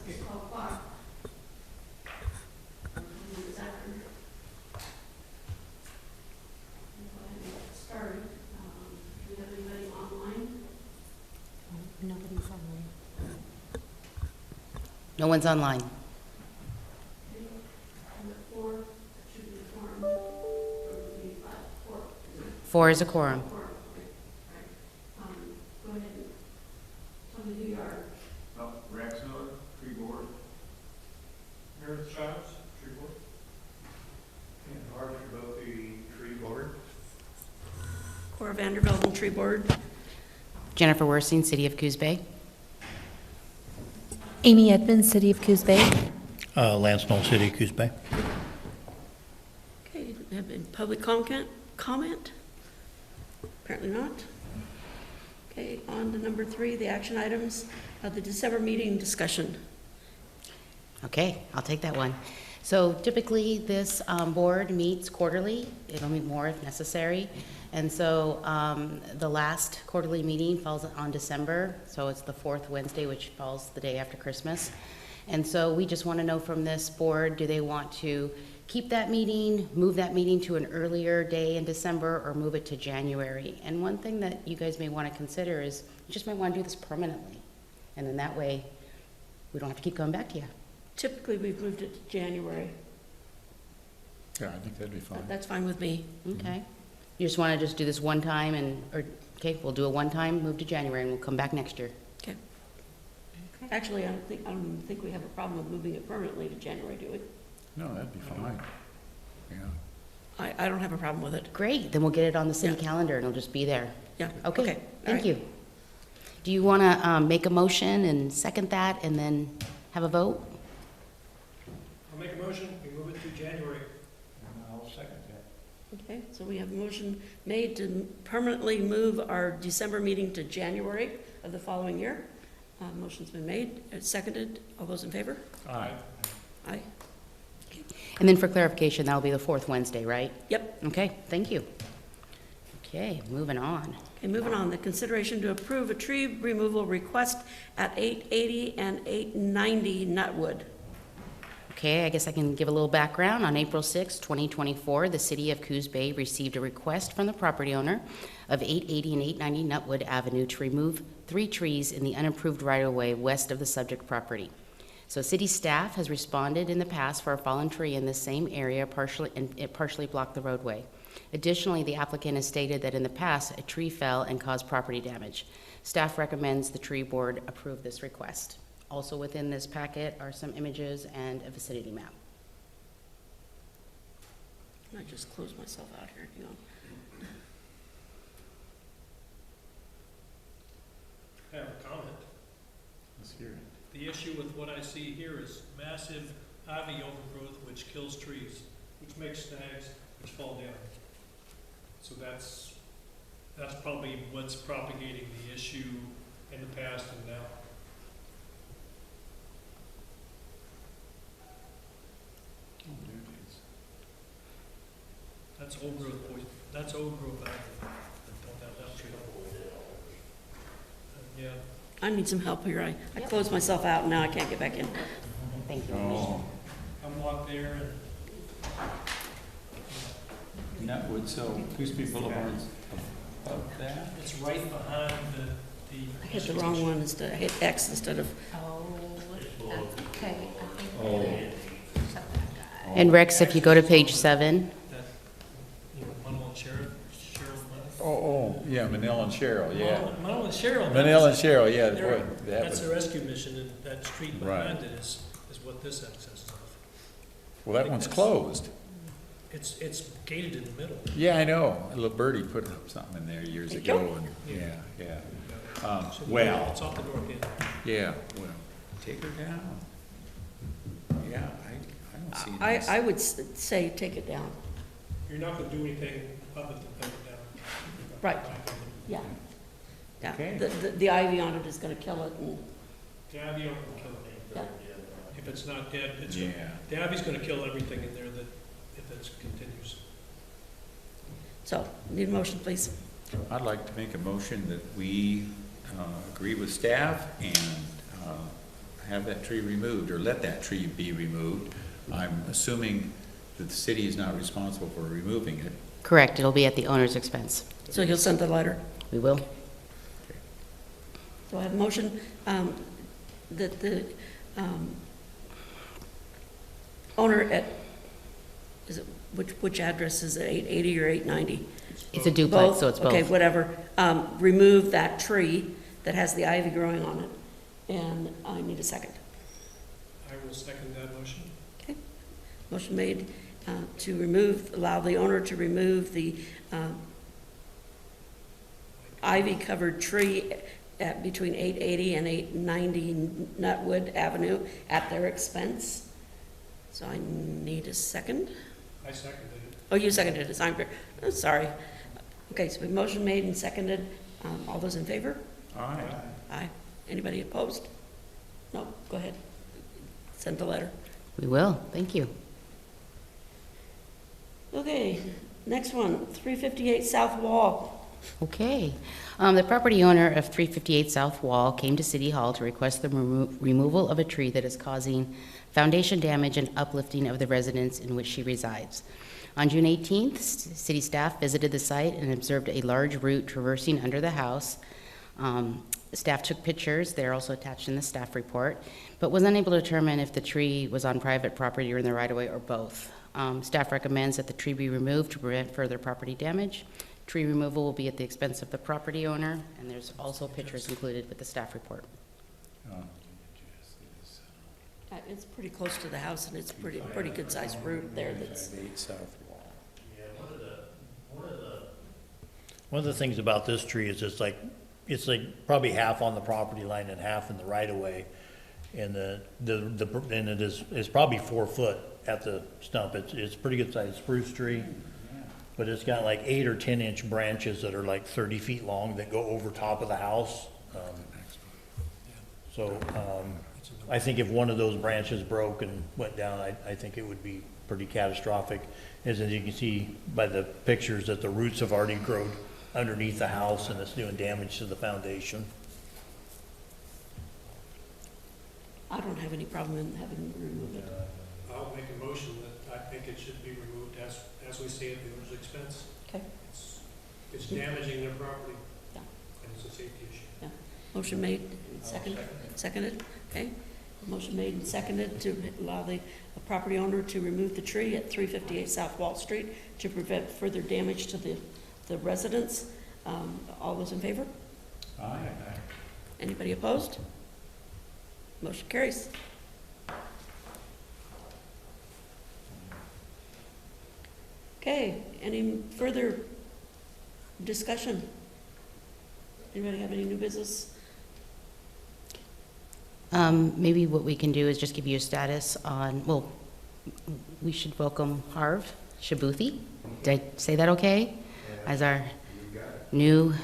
it's 12 o'clock. This afternoon. Go ahead and get started. Do we have anybody online? Nobody's online. No one's online. Okay. And at 4, it should be a quorum. Or it would be 4. 4 is a quorum. Quorum, okay. All right. Go ahead and tell me who you are. Rex Miller, tree board. Meredith Childs, tree board. And Arthur, both the tree board. Cora Vanderbilt and Tree Board. Jennifer Worsing, City of Coos Bay. Amy Edmonds, City of Coos Bay. Lance Knoll, City of Coos Bay. Okay, have been public comment? Apparently not. Okay, on to number 3, the action items of the December meeting discussion. Okay, I'll take that one. So typically, this board meets quarterly. It'll meet more if necessary. And so the last quarterly meeting falls on December, so it's the 4th Wednesday, which falls the day after Christmas. And so we just want to know from this board, do they want to keep that meeting, move that meeting to an earlier day in December, or move it to January? And one thing that you guys may want to consider is, you just might want to do this permanently. And then that way, we don't have to keep coming back to you. Typically, we've moved it to January. Yeah, I think that'd be fine. That's fine with me. Okay. You just want to just do this one time okay, we'll do it one time, move to January, and we'll come back next year. Okay. Actually, I don't even think we have a problem with moving it permanently to January, do we? No, that'd be fine. Yeah. I don't have a problem with it. Great, then we'll get it on the city Yeah. calendar and it'll just be there. Yeah. Okay, All thank right. you. Do you want to make a motion and second that and then have a vote? I'll make a motion, we move it to January. And I'll second that. Okay, so we have a motion made to permanently move our December meeting to January of the following year. Motion's been made, it's seconded. All those in favor? Aye. Aye. And then for clarification, that'll be the 4th Wednesday, right? Yep. Okay, thank you. Okay, moving on. Okay, moving on, the consideration to approve a tree removal request at 880 and 890 Nutwood. Okay, I guess I can give a little background. On April 6, 2024, the City of Coos Bay received a request from the property owner of 880 and 890 Nutwood Avenue to remove 3 trees in the unapproved right-of-way west of the subject property. So city staff has responded in the past for a fallen tree in the same area, and it partially blocked the roadway. Additionally, the applicant has stated that in the past, a tree fell and caused property damage. Staff recommends the tree board approve this request. Also within this packet are some images and a vicinity map. I just closed myself out here, hang on. I have a comment. Let's hear it. The issue with what I see here is massive ivy overgrowth which kills trees, which makes snags which fall down. So that's probably what's propagating the issue in the past and now. Oh, there it is. That's old growth poison, that's old growth ivy. Don't have that tree. Yeah, I need some help here. I closed myself out and now I can't get back in. Thank you. Oh, I'm locked there and and that would, so Coos Bay Boulevard's above that? it's right behind the. I hit the wrong one instead, I hit X instead of, Oh, that's okay. I think Oh. shut that guy. And Rex, if you go to page 7, That, you know, Manil and Cheryl Oh, yeah, Manil and Cheryl, yeah. Manil and Cheryl. Manil and Cheryl, yeah, They're- boy, that That's was, the rescue mission, and that street Right. behind it is what this access is. well, that one's closed. It's gated in the middle. Yeah, I know. A little birdie put something in there years Thank you. ago, and, yeah. So Well, It's off the north end. yeah, well, take her down. Yeah, I don't see I this. would say take it down. You're not gonna do anything other than cut it down. Right. Yeah. Yeah, Okay. the ivy on it is gonna kill it and, The ivy will kill it. yeah. If it's not dead, Yeah. the ivy's gonna kill everything in there that, if it continues. So, need a motion, please. I'd like to make a motion that we agree with staff and have that tree removed or let that tree be removed. I'm assuming that the city is not responsible for removing it. Correct, it'll be at the owner's expense. So you'll send the letter. We will. So I have a motion that the owner at, is it, which address is it, 880 or 890? It's a duplex, so it's both. Okay, whatever. Remove that tree that has the ivy growing on it, and I need a second. I will second that motion. Okay. Motion made to remove, allow the owner to remove the ivy-covered tree at between 880 and 890 Nutwood Avenue at their expense. So I need a second. I seconded it. Oh, you seconded it, I'm sorry. Okay, so we motion made and seconded. All those in favor? Aye. Aye. Anybody opposed? No, go ahead. Send the letter. We will, thank you. Okay, next one, 358 South Wall. Okay. The property owner of 358 South Wall came to City Hall to request the removal of a tree that is causing foundation damage and uplifting of the residence in which she resides. On June 18th, city staff visited the site and observed a large root traversing under the house. Staff took pictures, they're also attached in the staff report, but was unable to determine if the tree was on private property or in the right-of-way or both. Staff recommends that the tree be removed to prevent further property damage. Tree removal will be at the expense of the property owner, and there's also pictures included with the staff report. It's pretty close to the house, and it's pretty good-sized root there that's, One of the things about this tree is it's like probably half on the property line and half in the right of way. And and it is probably 4 foot at the stump. It's pretty good sized spruce tree. But it's got like 8 or 10 inch branches that are like 30 feet long that go over top of the house. I think if one of those branches broke and went down, I think it would be pretty catastrophic. As you can see by the pictures that the roots have already grown underneath the house and it's doing damage to the foundation. I don't have any problem in having removed it. I'll make a motion that I think it should be removed as we say at the owner's expense. Okay. It's damaging their property. Yeah. And it's a safety issue. Motion made, and seconded, okay. Motion made and seconded to allow the property owner to remove the tree at 358 South Wall Street to prevent further damage to the residents. All those in favor? Aye. Anybody opposed? Motion carries. Okay, any further discussion? Anybody have any new business? Maybe what we can do is just give you a status on, well, we should welcome Harv Shabuthi. Did I say that okay? As our new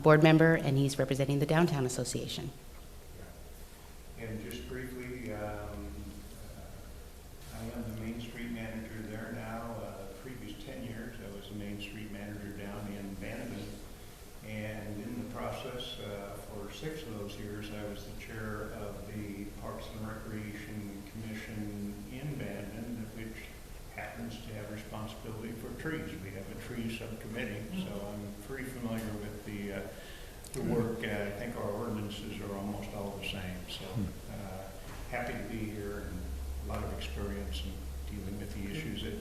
board member, and he's representing the Downtown Association. And just briefly, I am the Main Street manager there now. Previous 10 years, I was the Main Street manager down in Bannerman. And in the process, for 6 of those years, I was the chair of the Parks and Recreation Commission in Bannerman, which happens to have responsibility for trees. We have a tree subcommittee, so I'm pretty familiar with the work. I think our ordinances are almost all the same, so happy to be here and a lot of experience in dealing with the issues that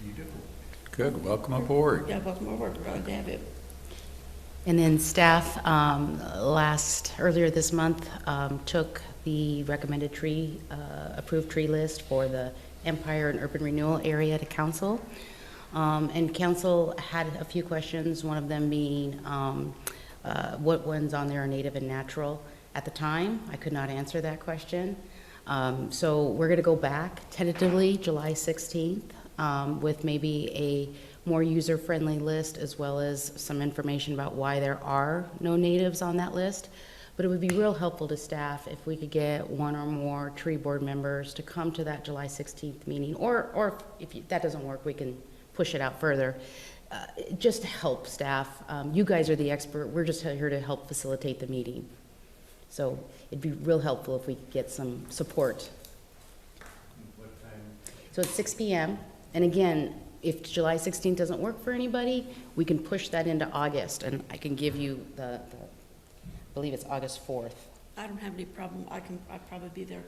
you do. Good, welcome aboard. Yeah, welcome aboard. We're glad to have you. And then staff, earlier this month, took the recommended tree, approved tree list for the Empire and Urban Renewal area to council. And council had a few questions, one of them being what ones on there are native and natural. At the time, I could not answer that question. So we're going to go back tentatively July 16th with maybe a more user-friendly list, as well as some information about why there are no natives on that list. But it would be real helpful to staff if we could get one or more tree board members to come to that July 16th meeting, or if that doesn't work, we can push it out further, just to help staff. You guys are the expert. We're just here to help facilitate the meeting. So it'd be real helpful if we could get some support. What time? So it's 6 PM, and again, if July 16th doesn't work for anybody, we can push that into August, and I can give you I believe it's August 4th. I don't have any problem, I'd probably be there.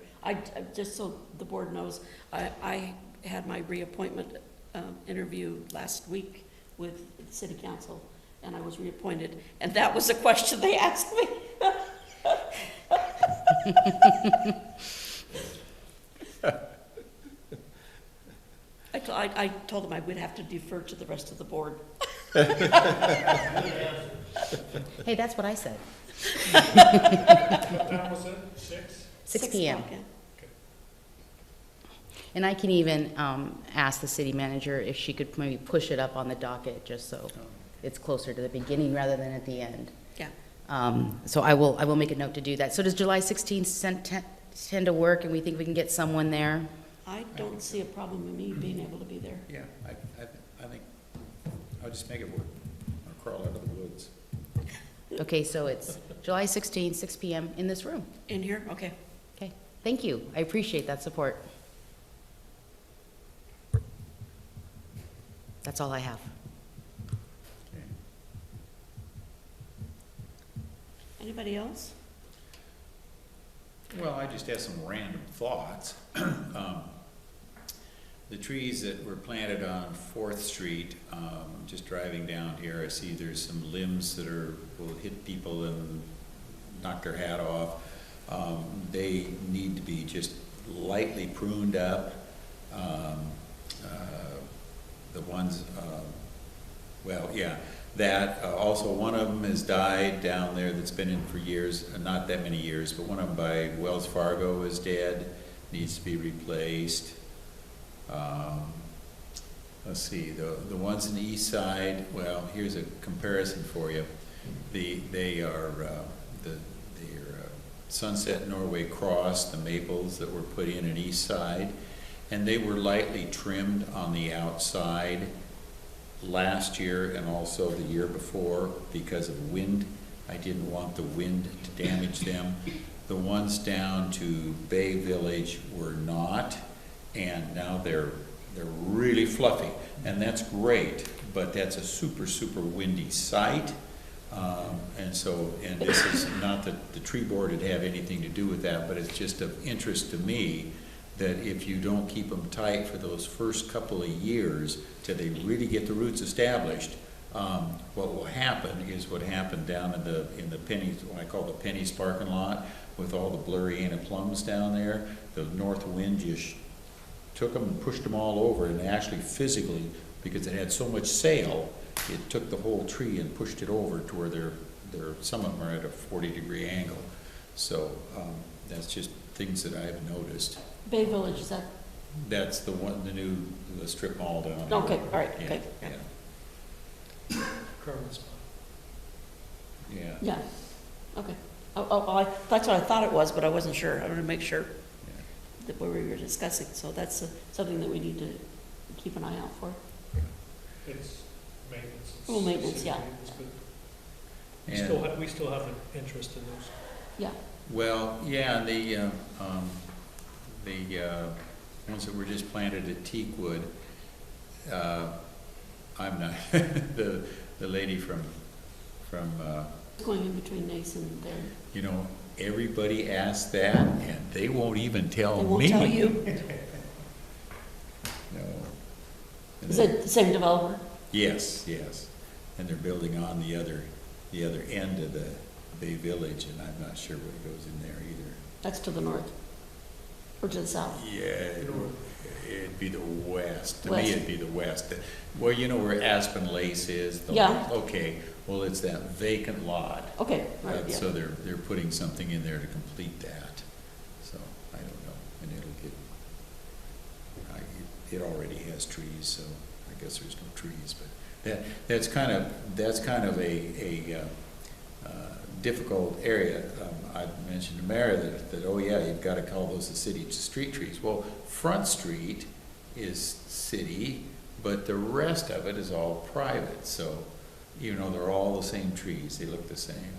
Just so the board knows, I had my reappointment interview last week with the city council, and I was reappointed, and that was the question they asked me. I told them I would have to defer to the rest of the board. Hey, that's what I said. What time was it? 6? 6 PM. o'clock, yeah. And I can even ask the city manager if she could maybe push it up on the docket, just so it's closer to the beginning rather than at the end. Yeah. So I will make a note to do that. So does July 16th tend to work, and we think we can get someone there? I don't see a problem with me being able to be there. Yeah, I think, I'll just make it work. I'll crawl out of the woods. Okay, so it's July 16th, 6 PM in this room. In here? Okay. Okay, thank you. I appreciate that support. That's all I have. Okay. Anybody else? Well, I just have some random thoughts. The trees that were planted on 4th Street, just driving down here, I see there's some limbs that will hit people and knock their hat off. They need to be just lightly pruned up. The ones, also one of them has died down there that's been in for years, not that many years, but one of them by Wells Fargo is dead, needs to be replaced. Let's see, the ones in the east side, well, here's a comparison for you. They are Sunset Norway Cross, the maples that were put in east side, and they were lightly trimmed on the outside last year and also the year before because of wind. I didn't want the wind to damage them. The ones down to Bay Village were not, and now they're really fluffy, and that's great, but that's a super, super windy site. And this is not that the tree board would have anything to do with that, but it's just of interest to me that if you don't keep them tight for those first couple of years till they really get the roots established, what will happen is what happened down in the Penny's, what I call the Penny's parking lot, with all the blurry plums down there. The north wind just took them and pushed them all over, and actually physically, because it had so much sail, it took the whole tree and pushed it over to where some of them are at a 40-degree angle. So that's just things that I've noticed. Bay Village, is that? That's the strip mall down there. Okay, all right, Yeah, okay. yeah. Current spot. Yeah. Yeah, okay. That's what I thought it was, but I wasn't sure. I wanted to make sure Yeah. that what we were discussing. So that's something that we need to keep an eye out for. It's maintenance. Well, maintenance, yeah. It's good. And- We still have an interest in those. Yeah, Well, yeah, the ones that were just planted at Teakwood, I'm not, the lady from going in between Nason and there. you know, everybody asks that, and they won't even tell me. They won't tell you. No. Is it the same developer? Yes, yes. And they're building on the other end of the Bay Village, and I'm not sure what goes in there either. That's to the north or to the south? Yeah, it'd be the west. To me, West. it'd be the west. Well, you know where Aspen Lace is? Yeah. Okay, well, it's that vacant lot. Okay, right, yeah. So they're putting something in there to complete that. So, I don't know, and it already has trees, so I guess there's no trees, but that's kind of a difficult area. I mentioned to Mary that, oh yeah, you've got to call those the city street trees. Well, Front Street is city, but the rest of it is all private. So, you know, they're all the same trees. They look the same.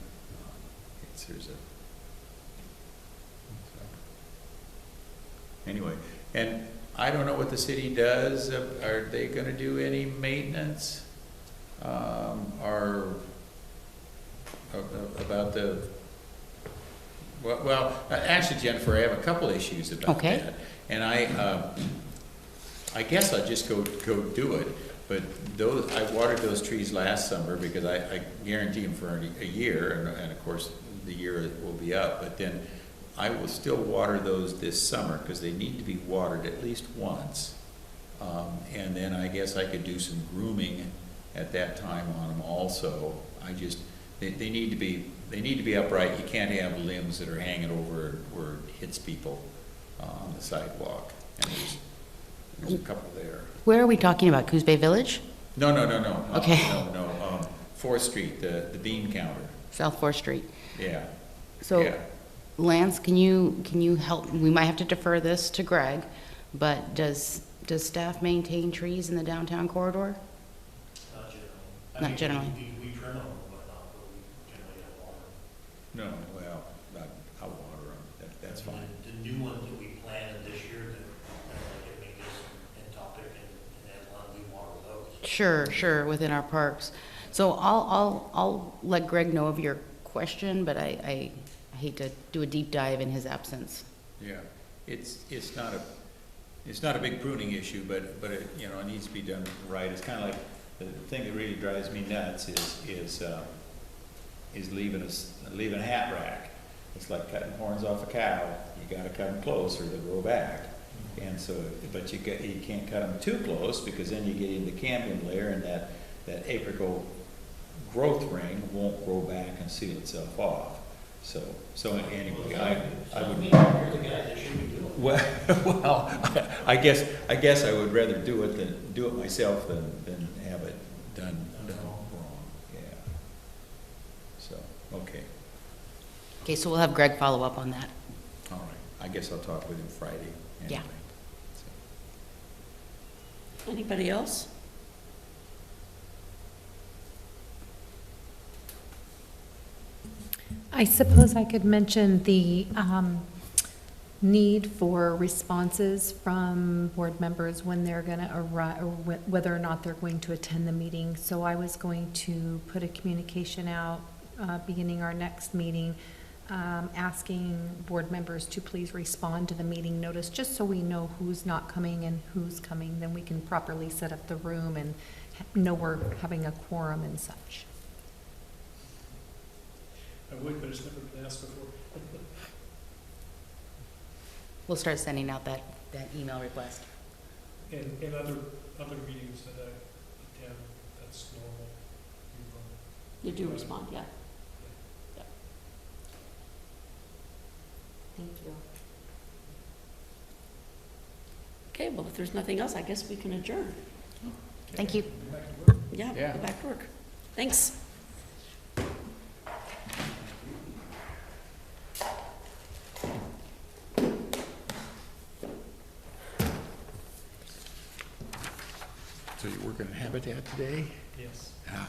anyway, and I don't know what the city does. Are they gonna do any maintenance? Or about the, well, actually, Jennifer, I have a couple issues about Okay. that. And I guess I'll just go do it. But I watered those trees last summer because I guarantee them for a year, and of course, the year will be up. But then I will still water those this summer because they need to be watered at least once. And then I guess I could do some grooming at that time on them also. They need to be upright. You can't have limbs that are hanging over where it hits people on the sidewalk. And there's a couple there. Where are we talking about? Coos Bay Village? No. Okay. No. 4th Street, the bean counter. South 4th Street. Yeah. So, Yeah. Lance, can you help? We might have to defer this to Greg, but does staff maintain trees in the downtown corridor? Not generally. We trim them and whatnot, but we generally don't water them. No, well, I'll water them. That's fine. The new ones that we planted this year that, like Mingus and Topic and Aslan, we water those. Sure, within our parks. So I'll let Greg know of your question, but I hate to do a deep dive in his absence. Yeah, it's not a big pruning issue, but it, it needs to be done right. It's kind of like, the thing that really drives me nuts is leaving a hat rack. It's like cutting horns off a cow. You gotta cut them close or they'll grow back. And so, but you can't cut them too close because then you get into cambium layer and that apical growth ring won't grow back and seal itself off. So anyway, I would. You're the guy that should be doing it. Well, I guess I would rather do it myself than have it done wrong. Yeah. So, okay. Okay, so we'll have Greg follow up on that. All right. I guess I'll talk with him Friday. Yeah. Anyway. Anybody else? I suppose I could mention the need for responses from board members when they're going to arrive, or whether or not they're going to attend the meeting. So I was going to put a communication out beginning our next meeting, asking board members to please respond to the meeting notice, just so we know who's not coming and who's coming. Then we can properly set up the room and know we're having a quorum and such. I would, but it's never been asked before. We'll start sending out that email request. And other meetings that I attend, that's normal. You do respond, yeah. Thank you. Okay, well, if there's nothing else, I guess we can adjourn. Thank you. Yeah, Yeah. go back to work. Thanks. So you're working in Habitat today? Yes. Ah,